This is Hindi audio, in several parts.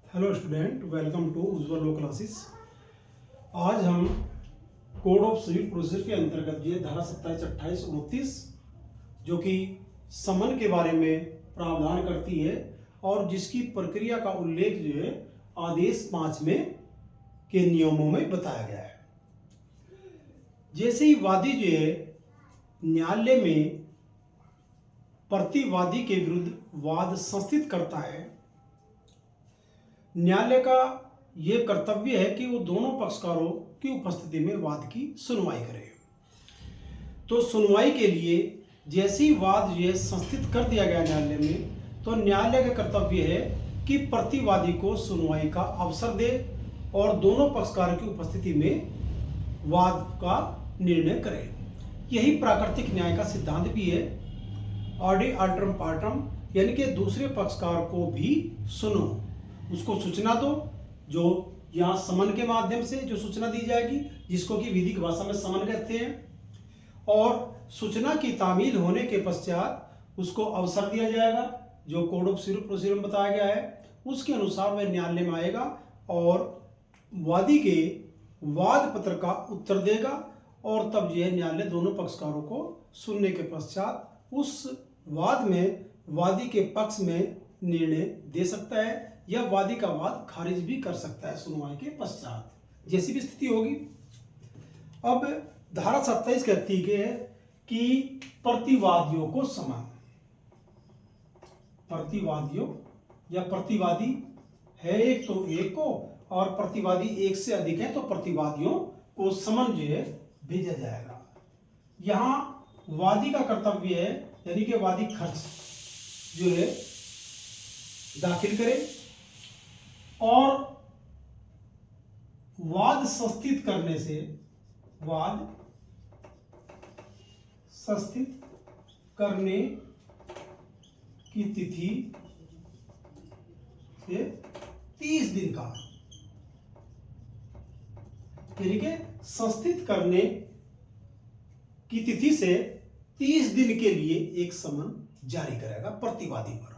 Hello student, welcome to Ujjwal law classes. आज हम कोड ऑफ सिविल प्रोसीजर के अंतर्गत ये धारा 27, 28, 29 जो कि समन के बारे में प्रावधान करती है और जिसकी प्रक्रिया का उल्लेख जो है आदेश 5 में के नियमों में बताया गया है। जैसे ही वादी जो है न्यायालय में प्रतिवादी के विरुद्ध वाद संस्थित करता है, न्यायालय का यह कर्तव्य है कि वो दोनों पक्षकारों की उपस्थिति में वाद की सुनवाई करे। तो सुनवाई के लिए जैसे ही वाद ये संस्थित कर दिया गया न्यायालय में, तो न्यायालय का कर्तव्य है कि प्रतिवादी को सुनवाई का अवसर दे और दोनों पक्षकारों की उपस्थिति में वाद का निर्णय करे। यही प्राकृतिक न्याय का सिद्धांत भी है। ऑडी अल्टरम पार्टम, यानी कि दूसरे पक्षकार को भी सुनो, उसको सूचना दो, जो यहाँ समन के माध्यम से जो सूचना दी जाएगी, जिसको कि विधिक भाषा में समन कहते हैं, और सूचना की तामील होने के पश्चात उसको अवसर दिया जाएगा जो कोड ऑफ सिविल प्रोसीजर में बताया गया है। उसके अनुसार वह न्यायालय में आएगा और वादी के वाद पत्र का उत्तर देगा और तब यह न्यायालय दोनों पक्षकारों को सुनने के पश्चात उस वाद में वादी के पक्ष में निर्णय दे सकता है या वादी का वाद खारिज भी कर सकता है सुनवाई के पश्चात, जैसी भी स्थिति होगी। अब धारा 27 कहती है कि प्रतिवादियों को समन, प्रतिवादियों या प्रतिवादी है एक तो एक को, और प्रतिवादी एक से अधिक है तो प्रतिवादियों को समन जो है भेजा जाएगा। यहां वादी का कर्तव्य है, यानी कि वादी खर्च जो है दाखिल करे और वाद संस्थित करने से, वाद संस्थित करने की तिथि से 30 दिन का, यानी कि संस्थित करने की तिथि से 30 दिन के लिए एक समन जारी करेगा प्रतिवादी पर।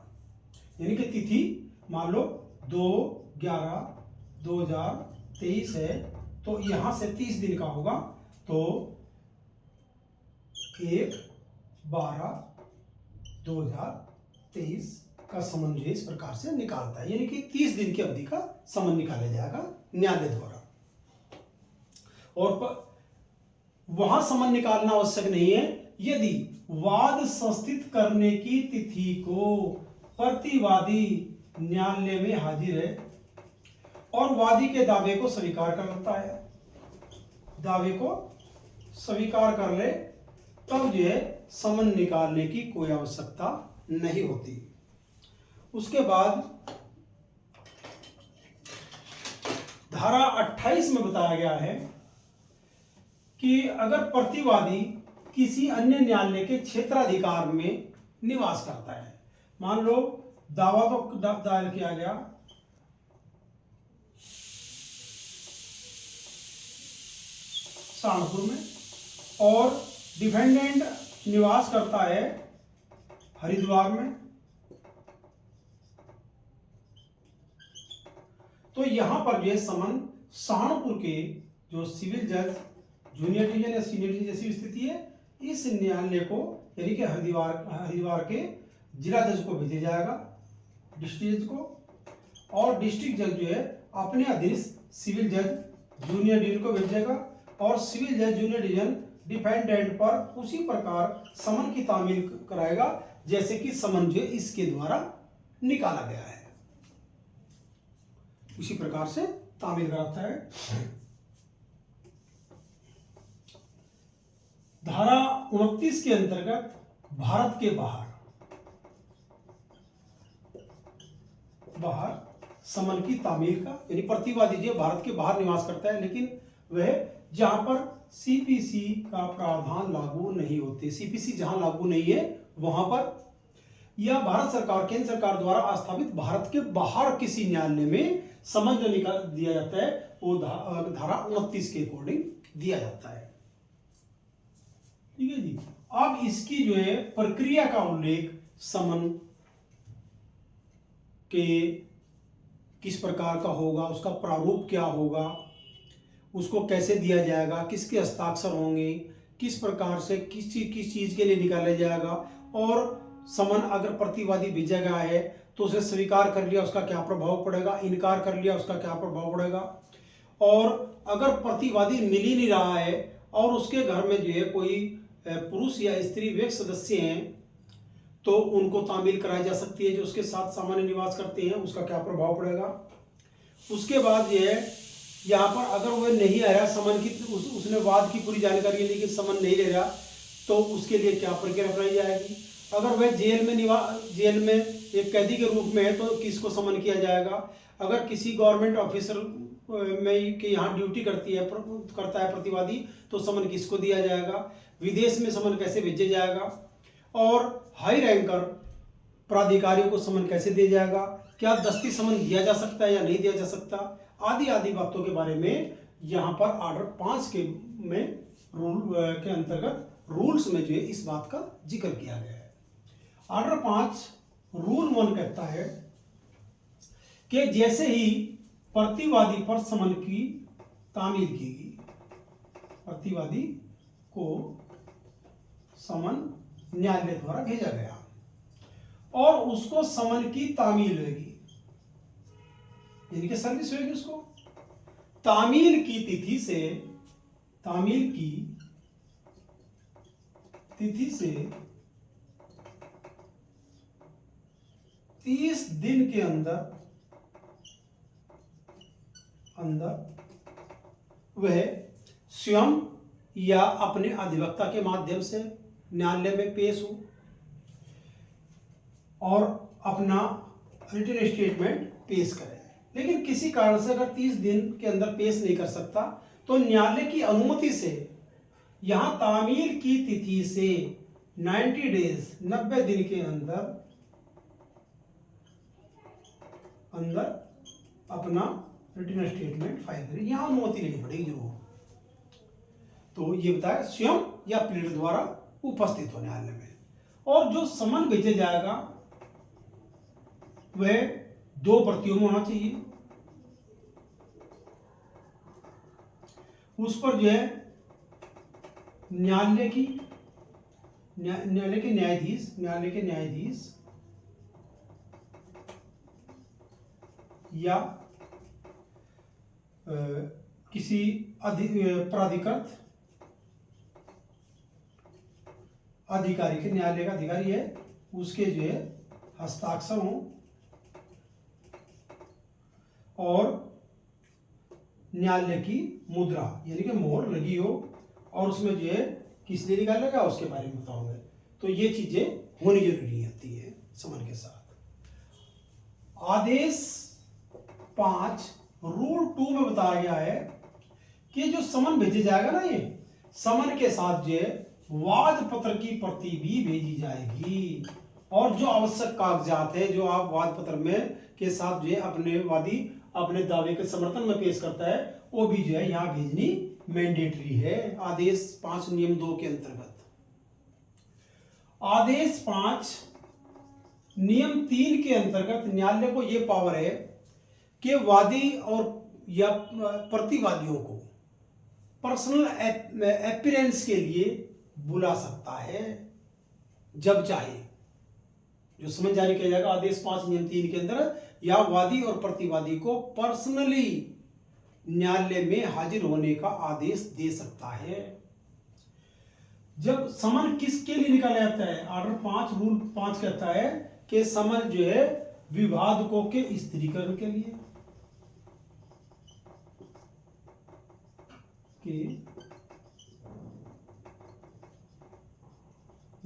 यानी कि तिथि मान लो 2/11/2023 है, तो यहां से 30 दिन का होगा, तो 1/12/2023 का समन जो इस प्रकार से निकालता है, यानी कि 30 दिन की अवधि का समन निकाला जाएगा न्यायालय द्वारा। और वहां समन निकालना आवश्यक नहीं है यदि वाद संस्थित करने की तिथि को प्रतिवादी न्यायालय में हाजिर है और वादी के दावे को स्वीकार कर लेता है, दावे को स्वीकार कर ले, तब जो है समन निकालने की कोई आवश्यकता नहीं होती। उसके बाद धारा 28 में बताया गया है कि अगर प्रतिवादी किसी अन्य न्यायालय के क्षेत्राधिकार में निवास करता है, मान लो दावा तो दायर किया गया सहारनपुर में और डिफेंडेंट निवास करता है हरिद्वार में, तो यहां पर यह समन सहारनपुर के जो सिविल जज, जूनियर डिवीजन या सीनियर डिवीजन जैसी स्थिति है, इस न्यायालय को यानी कि हरिद्वार के जिला जज को भेजा जाएगा, डिस्ट्रिक्ट जज को, और डिस्ट्रिक्ट जज जो है अपने अधीनस्थ सिविल जज जूनियर डिवीजन को भेजेगा और सिविल जज जूनियर डिवीजन डिफेंडेंट पर उसी प्रकार समन की तामील कराएगा जैसे कि समन जो इसके द्वारा निकाला गया है, उसी प्रकार से तामील कराता है। धारा 29 के अंतर्गत भारत के बाहर समन की तामील का, यानी प्रतिवादी जो भारत के बाहर निवास करता है लेकिन वह जहां पर सीपीसी का प्रावधान लागू नहीं होते, सीपीसी जहां लागू नहीं है वहां पर, या भारत सरकार, केंद्र सरकार द्वारा स्थापित भारत के बाहर किसी न्यायालय में समन जो निकाल दिया जाता है वो धारा 29 के अकॉर्डिंग दिया जाता है। ठीक है जी। अब इसकी जो है प्रक्रिया का उल्लेख समन के किस प्रकार का होगा, उसका प्रारूप क्या होगा, उसको कैसे दिया जाएगा, किसके हस्ताक्षर होंगे, किस प्रकार से किस चीज़ के लिए निकाला जाएगा, और समन अगर प्रतिवादी भेजा गया है तो उसे स्वीकार कर लिया उसका क्या प्रभाव पड़ेगा, इनकार कर लिया उसका क्या प्रभाव पड़ेगा, और अगर प्रतिवादी मिल ही नहीं रहा है और उसके घर में जो है कोई पुरुष या स्त्री वे सदस्य हैं तो उनको तामील कराई जा सकती है जो उसके साथ सामान्य निवास करते हैं, उसका क्या प्रभाव पड़ेगा। उसके बाद ये है यहाँ पर अगर वह नहीं आ रहा समन की उसने वाद की पूरी जानकारी लेकिन समन नहीं ले रहा तो उसके लिए क्या प्रक्रिया अपनाई जाएगी। अगर वह जेल में एक कैदी के रूप में है तो किसको समन किया जाएगा। अगर किसी गवर्नमेंट ऑफिसर में के यहाँ ड्यूटी करता है प्रतिवादी तो समन किसको दिया जाएगा। विदेश में समन कैसे भेजा जाएगा और हाई रैंकर प्राधिकारियों को समन कैसे दिया जाएगा, क्या दस्ती समन दिया जा सकता है या नहीं दिया जा सकता, आदि आदि बातों के बारे में यहाँ पर ऑर्डर 5 के अंतर्गत रूल्स में जो है इस बात का जिक्र किया गया है। ऑर्डर 5 रूल 1 कहता है कि जैसे ही प्रतिवादी पर समन की तामील की गई, प्रतिवादी को समन न्यायालय द्वारा भेजा गया और उसको समन की तामील होगी यानी कि सर्विस होगी उसको, तामील की तिथि से 30 दिन के अंदर वह स्वयं या अपने अधिवक्ता के माध्यम से न्यायालय में पेश हो और अपना रिटन स्टेटमेंट पेश करे। लेकिन किसी कारण से अगर 30 दिन के अंदर पेश नहीं कर सकता तो न्यायालय की अनुमति से यहाँ तामील की तिथि से 90 डेज 90 दिन के अंदर अपना रिटन स्टेटमेंट फाइल करें। यहाँ अनुमति लेनी पड़ेगी जरूर। तो ये बताया स्वयं या प्लीडर द्वारा उपस्थित हो न्यायालय में। और जो समन भेजा जाएगा वह 2 प्रतियों में होना चाहिए। उस पर जो है न्यायालय के न्यायाधीश या किसी प्राधिकृत अधिकारी के, न्यायालय का अधिकारी है उसके जो है हस्ताक्षर हों और न्यायालय की मुद्रा यानी कि मोहर लगी हो और उसमें जो है किस लिए निकाला गया उसके बारे में बताऊंगे। तो ये चीजें होनी जरूरी होती है समन के साथ। आदेश 5 रूल 2 में बताया गया है कि जो समन भेजा जाएगा ना, ये समन के साथ जो है वाद पत्र की प्रति भी भेजी जाएगी और जो आवश्यक कागजात है जो आप वाद पत्र में के साथ जो है अपने वादी अपने दावे के समर्थन में पेश करता है वो भी जो है यहाँ भेजनी मैंडेटरी है आदेश 5 नियम 2 के अंतर्गत। आदेश 5 नियम 3 के अंतर्गत न्यायालय को यह पावर है कि वादी और या प्रतिवादियों को पर्सनल अपीयरेंस के लिए बुला सकता है जब चाहे। जो समन जारी किया जाएगा आदेश 5 नियम 3 के अंदर, या वादी और प्रतिवादी को पर्सनली न्यायालय में हाजिर होने का आदेश दे सकता है। जब समन किसके लिए निकाला जाता है, ऑर्डर 5 रूल 5 कहता है कि समन जो है विवादकों के स्थिरीकरण के लिए,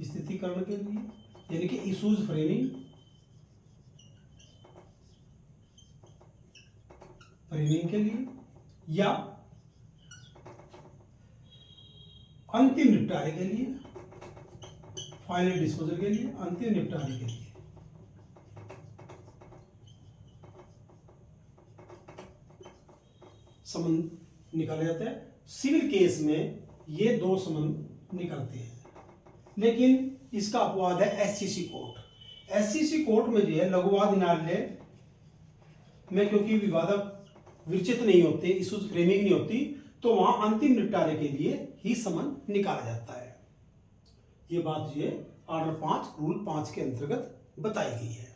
स्थितीकरण के लिए यानी कि इश्यूज फ्रेमिंग के लिए या अंतिम निपटारे के लिए, फाइनल डिस्पोजल के लिए, अंतिम निपटारे के लिए। समन निकाला जाता है। सिविल केस में ये 2 समन निकलते हैं लेकिन इसका अपवाद है एससीसी कोर्ट। एससीसी कोर्ट में जो है लघुवाद न्यायालय में क्योंकि विवादक विरचित नहीं होते, इशूज फ्रेमिंग नहीं होती, तो वहां अंतिम निपटारे के लिए ही समन निकाला जाता है। ये बात जो है ऑर्डर 5 रूल 5 के अंतर्गत बताई गई है।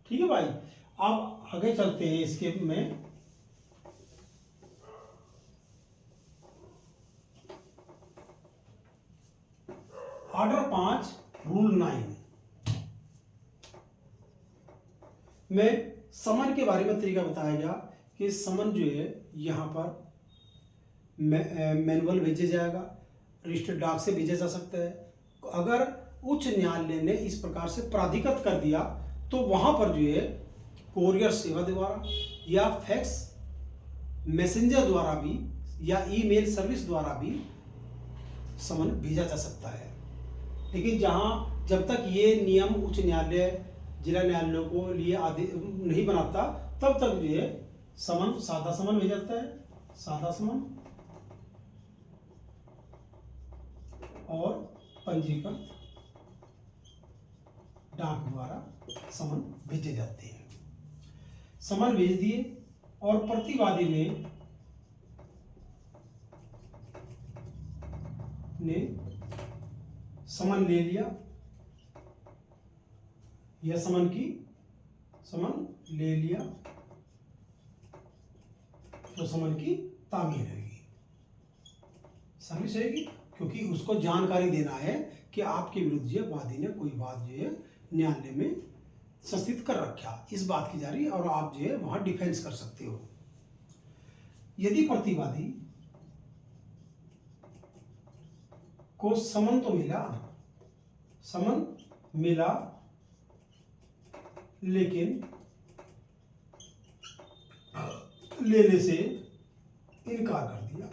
ठीक है भाई, अब आगे चलते हैं इसके में। ऑर्डर 5 रूल 9 में समन के बारे में तरीका बताया गया कि समन जो है यहाँ पर मैनुअल भेजा जाएगा, रजिस्टर्ड डाक से भेजा जा सकता है। अगर उच्च न्यायालय ने इस प्रकार से प्राधिकृत कर दिया तो वहां पर जो है कोरियर सेवा द्वारा या फैक्स मैसेंजर द्वारा भी या ईमेल सर्विस द्वारा भी समन भेजा जा सकता है। लेकिन जहां जब तक ये नियम उच्च न्यायालय जिला न्यायालयों को लिए आदि नहीं बनाता, तब तक जो है समन सादा समन भेजा जाता है, सादा समन, और पंजीकृत डाक द्वारा समन भेजे जाते हैं। समन भेज दिए और प्रतिवादी ने समन ले लिया या समन ले लिया तो समन की तामील होगी, सर्विस होगी, क्योंकि उसको जानकारी देना है कि आपके विरुद्ध जो वादी ने कोई बात जो है न्यायालय में संस्थित कर रखा, इस बात की जा रही है और आप जो है वहां डिफेंस कर सकते हो। यदि प्रतिवादी को समन तो मिला लेकिन लेने से इनकार कर दिया।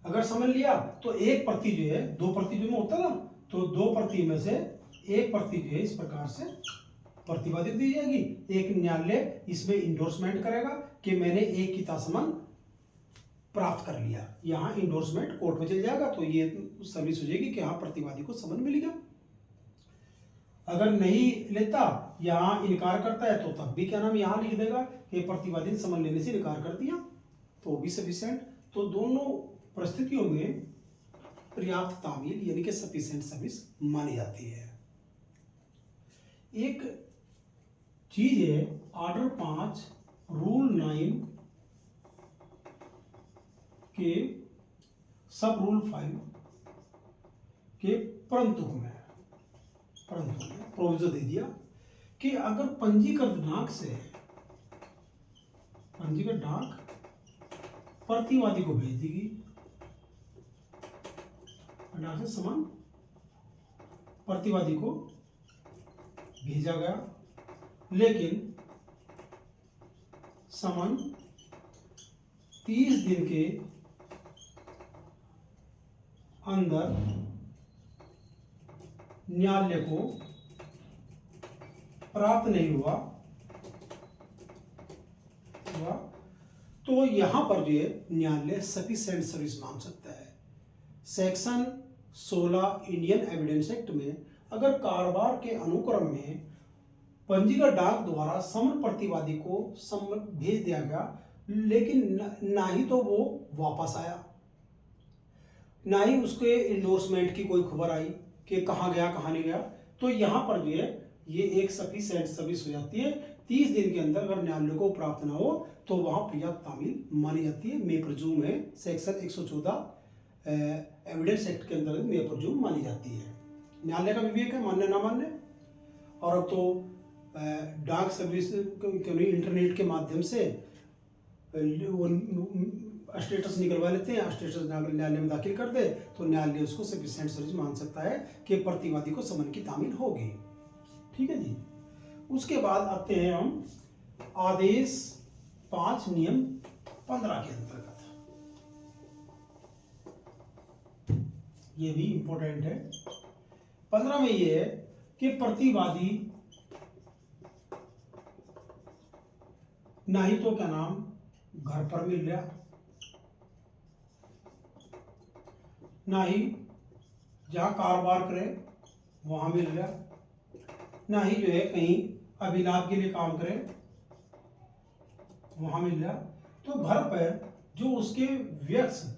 अगर समन लिया तो एक प्रति जो है, दो प्रति जो में होता ना, तो दो प्रति में से एक प्रति जो है इस प्रकार से प्रतिवादी को दी जाएगी। एक न्यायालय इसमें इंडोर्समेंट करेगा कि मैंने एक किता समन प्राप्त कर लिया, यहाँ इंडोर्समेंट कोर्ट में चल जाएगा, तो ये सर्विस हो जाएगी कि हाँ प्रतिवादी को समन मिल गया। अगर नहीं लेता, यहाँ इनकार करता है, तो तब भी क्या नाम यहाँ लिख देगा कि प्रतिवादी ने समन लेने से इनकार कर दिया, तो वो भी सफिशिएंट। तो दोनों परिस्थितियों में पर्याप्त तामील यानी कि सफिशिएंट सर्विस मानी जाती है। एक चीज है ऑर्डर 5 रूल 9 के सब रूल 5 के परंतु में प्रोविजन दे दिया कि अगर पंजीकृत डाक प्रतिवादी को भेज देगी, डाक से समन प्रतिवादी को भेजा गया, लेकिन समन 30 दिन के अंदर न्यायालय को प्राप्त नहीं हुआ तो यहां पर जो है न्यायालय सफिशिएंट सर्विस मांग सकता है। सेक्शन 16 इंडियन एविडेंस एक्ट में अगर कारोबार के अनुक्रम में पंजीकृत डाक द्वारा समन प्रतिवादी को समन भेज दिया गया, लेकिन ना ही तो वो वापस आया, ना ही उसके इंडोर्समेंट की कोई खबर आई कि कहाँ गया कहाँ नहीं गया, तो यहाँ पर जो है ये एक सफिशिएंट सर्विस हो जाती है। 30 दिन के अंदर अगर न्यायालय को प्राप्त ना हो तो वहाँ पर्याप्त तामील मानी जाती है। मे प्रज्यूम है, सेक्शन 114 एविडेंस एक्ट के अंदर मे प्रज्यूम मानी जाती है। न्यायालय का विवेक है मान्य ना मान्य। और अब तो डाक सर्विस क्यों नहीं इंटरनेट के माध्यम से स्टेटस निकलवा लेते हैं, स्टेटस न्यायालय में दाखिल कर दे तो न्यायालय उसको सफिशिएंट सर्विस मान सकता है कि प्रतिवादी को समन की तामील होगी। ठीक है जी। उसके बाद आते हैं हम आदेश 5 नियम 15 के अंतर्गत। ये भी इंपॉर्टेंट है। 15 में ये है कि प्रतिवादी ना ही तो क्या नाम घर पर मिल रहा, ना ही जहां कारोबार करे वहां मिल रहा, ना ही जो है कहीं अभिलाभ के लिए काम करे वहां मिल रहा, तो घर पर जो उसके व्यक्ति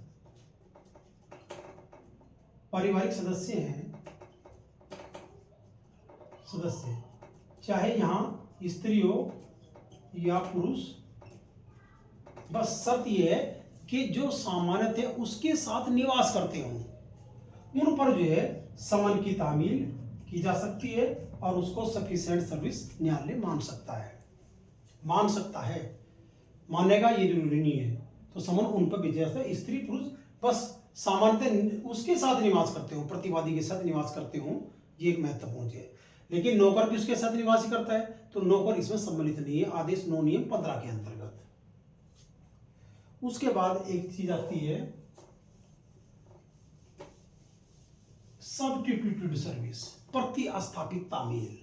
पारिवारिक सदस्य हैं, सदस्य चाहे यहां स्त्री हो या पुरुष, बस शर्त यह है कि जो सामान्यतः उसके साथ निवास करते हों उन पर जो है समन की तामील की जा सकती है और उसको सफिशिएंट सर्विस न्यायालय मान सकता है। मानेगा ये जरूरी नहीं है, तो समन उन पर भी, जैसे स्त्री पुरुष बस सामान्यतः उसके साथ निवास करते हो, प्रतिवादी के साथ निवास करते हो, ये एक महत्वपूर्ण है। लेकिन नौकर भी उसके साथ निवास ही करता है, तो नौकर इसमें सम्मिलित नहीं है, आदेश 9 नियम 15 के अंतर्गत। उसके बाद एक चीज आती है सब्स्टिट्यूटेड सर्विस, प्रतिस्थापित तामील।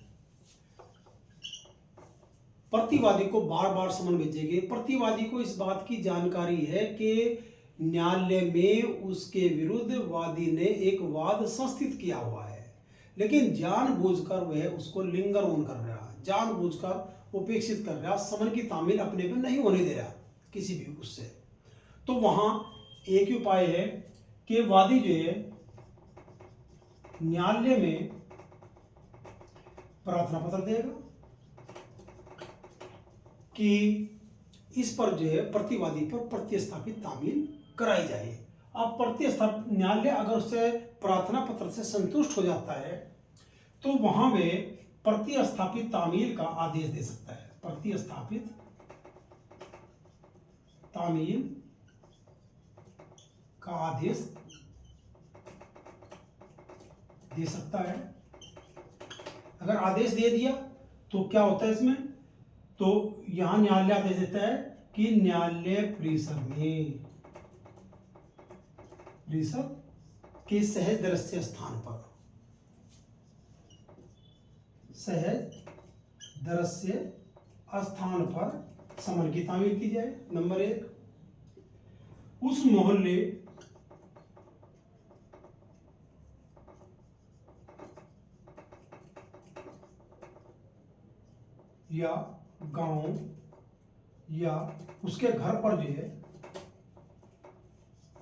प्रतिवादी को बार बार समन भेजेंगे। प्रतिवादी को इस बात की जानकारी है कि न्यायालय में उसके विरुद्ध वादी ने एक वाद संस्थित किया हुआ है, लेकिन जानबूझकर वह उसको लिंगर ऑन कर रहा, जानबूझकर उपेक्षित कर रहा, समन की तामील अपने पे नहीं होने दे रहा किसी भी उससे। तो वहां एक ही उपाय है कि वादी जो है न्यायालय में प्रार्थना पत्र देगा कि इस पर जो है प्रतिवादी पर प्रतिस्थापित तामील कराई जाए। अब प्रतिस्थापित न्यायालय अगर उससे प्रार्थना पत्र से संतुष्ट हो जाता है तो वहां वे प्रतिस्थापित तामील का आदेश दे सकता है। प्रतिस्थापित तामील का आदेश दे सकता है। अगर आदेश दे दिया तो क्या होता है इसमें, तो यहां न्यायालय आदेश देता है कि न्यायालय परिसर के सहज दृश्य स्थान पर, सहज दृश्य स्थान पर समन की तामील की जाए। नंबर 1, उस मोहल्ले या गांव या उसके घर पर जो है,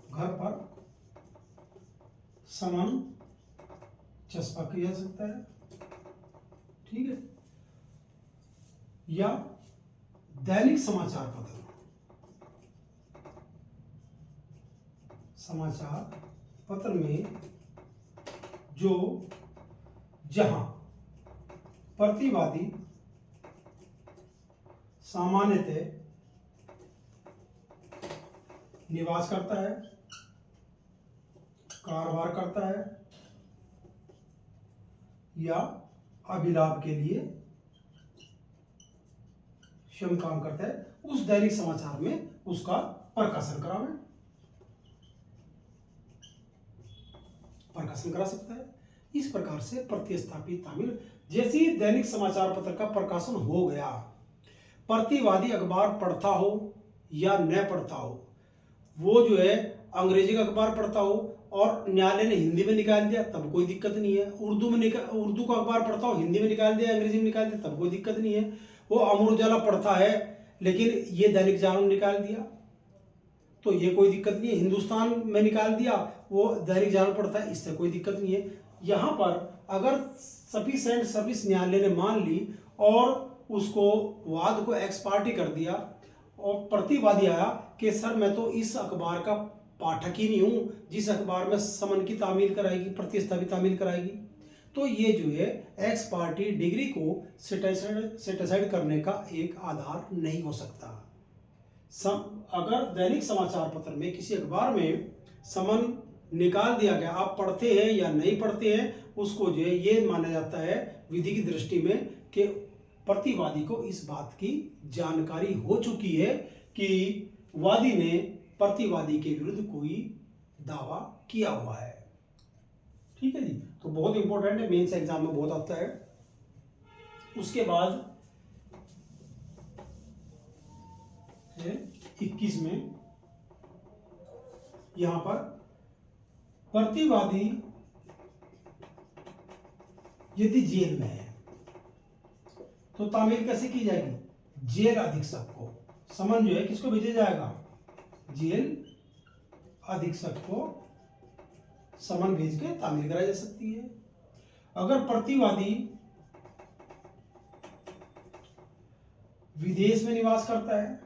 घर पर समन चस्पा किया जा सकता है, ठीक है। या दैनिक समाचार पत्र, समाचार पत्र में जो जहां प्रतिवादी सामान्यतः निवास करता है, कारोबार करता है या अभिलाभ के लिए स्वयं काम करता है, उस दैनिक समाचार में उसका प्रकाशन करा सकता है। इस प्रकार से प्रतिस्थापित तामील, जैसे ही दैनिक समाचार पत्र का प्रकाशन हो गया, प्रतिवादी अखबार पढ़ता हो या न पढ़ता हो, वो जो है अंग्रेजी का अखबार पढ़ता हो और न्यायालय ने हिंदी में निकाल दिया तब कोई दिक्कत नहीं है, उर्दू का अखबार पढ़ता हो, हिंदी में निकाल दिया, अंग्रेजी में निकाल दिया, तब कोई दिक्कत नहीं है। वो अमर उजाला पढ़ता है लेकिन ये दैनिक जागरण निकाल दिया तो ये कोई दिक्कत नहीं है। हिंदुस्तान में निकाल दिया, वो दैनिक जागरण पढ़ता है, इससे कोई दिक्कत नहीं है। यहाँ पर अगर सफिशिएंट सर्विस न्यायालय ने मान ली और उसको वाद को एक्स पार्टी कर दिया और प्रतिवादी आया कि सर मैं तो इस अखबार का पाठक ही नहीं हूं जिस अखबार में समन की तामील कराएगी, प्रतिस्थापित तामील कराएगी, तो ये जो है एक्स पार्टी डिग्री को सेटिसाइड करने का एक आधार नहीं हो सकता। अगर दैनिक समाचार पत्र में किसी अखबार में समन निकाल दिया गया, आप पढ़ते हैं या नहीं पढ़ते हैं, उसको जो है ये माना जाता है विधि की दृष्टि में कि प्रतिवादी को इस बात की जानकारी हो चुकी है कि वादी ने प्रतिवादी के विरुद्ध कोई दावा किया हुआ है, ठीक है जी। तो बहुत इंपॉर्टेंट है, मेंस एग्जाम में बहुत आता है। उसके बाद 21 में यहां पर प्रतिवादी यदि जेल में है तो तामील कैसे की जाएगी? जेल अधीक्षक को समन जो है किसको भेजा जाएगा? जेल अधीक्षक को समन भेज के तामील कराई जा सकती है। अगर प्रतिवादी विदेश में निवास करता है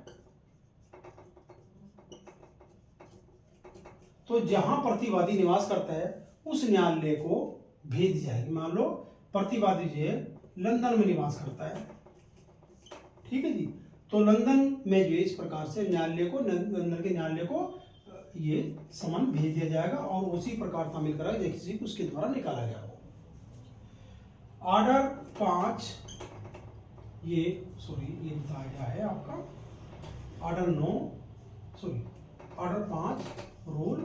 तो जहां प्रतिवादी निवास करता है उस न्यायालय को भेज जाएगी। मान लो प्रतिवादी जो है लंदन में निवास करता है, ठीक है जी, तो लंदन में जो है इस प्रकार से न्यायालय को, लंदन के न्यायालय को ये समन भेज दिया जाएगा और उसी प्रकार तामील कराएगा जैसे किसी उसके द्वारा निकाला गया हो। ऑर्डर 5 ये बताया गया है आपका ऑर्डर 5 रूल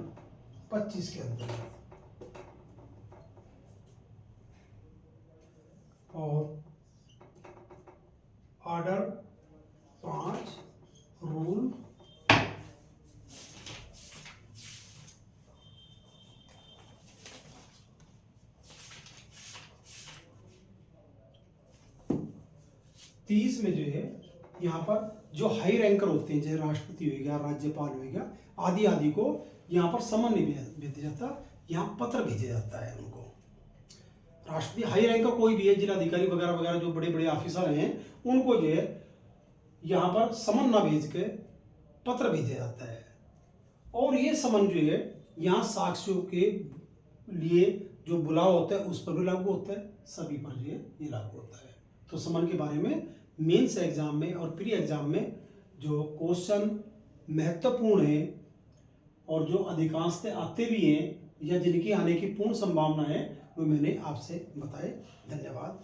25 के अंतर्गत, और ऑर्डर 5 रूल 30 में जो है यहाँ पर जो हाई रैंकर होते हैं, जैसे राष्ट्रपति हो गया, राज्यपाल हो गया, आदि को यहाँ पर समन नहीं भेजा जाता, यहाँ पत्र भेजा जाता है उनको। राष्ट्रपति हाई रैंकर कोई भी है, जिलाधिकारी वगैरह वगैरह जो बड़े बड़े ऑफिसर हैं, उनको जो है यहाँ पर समन ना भेज के पत्र भेजा जाता है। और ये समन जो है यहाँ साक्ष्यों के लिए जो बुलाव होता है उस पर भी लागू होता है, सभी पर जो है ये लागू होता है। तो समन के बारे में मेंस एग्जाम में और प्री एग्जाम में जो क्वेश्चन महत्वपूर्ण है और जो अधिकांशतः आते भी हैं या जिनकी आने की पूर्ण संभावना है वो मैंने आपसे बताए। धन्यवाद।